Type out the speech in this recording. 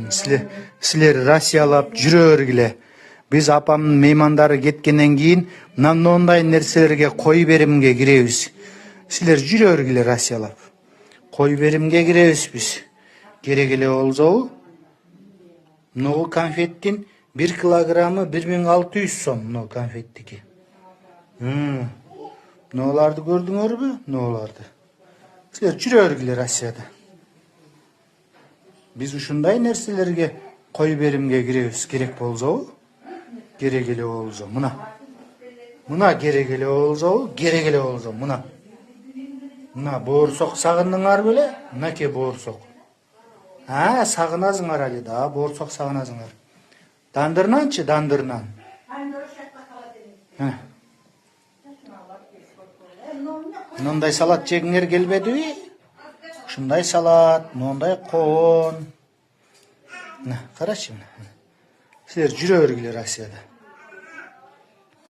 Силер Россиялап жүрө бергиле. Биз апамдын меймандары кеткенден кийин мындай нерселерге кой беримге киребиз. Силер жүрө бергиле Россиялап. Кой беримге киребиз биз. Керек эле болсобу? Мынау конфеттин 1 килограммы 1600 сом, мынау конфеттики. Мыналарды көрдүңөрбү? Мыналарды. Силер жүрө бергиле Россияда. Биз ушундай нерселерге кой беримге киребиз, керек болсобу? Керек эле болсо, мына. Мына керек эле болсобу? Керек эле болсо, мына. Мына боорсок сагындыңар беле? Мынакей боорсок. Сагынасыңар али да, боорсок сагынасыңар. Дандырнанчы, дандырнан. Мындай салат жегиңер келбедиби? Ушундай салат, мындай коон. Карачы. Силер жүрө бергиле Россияда.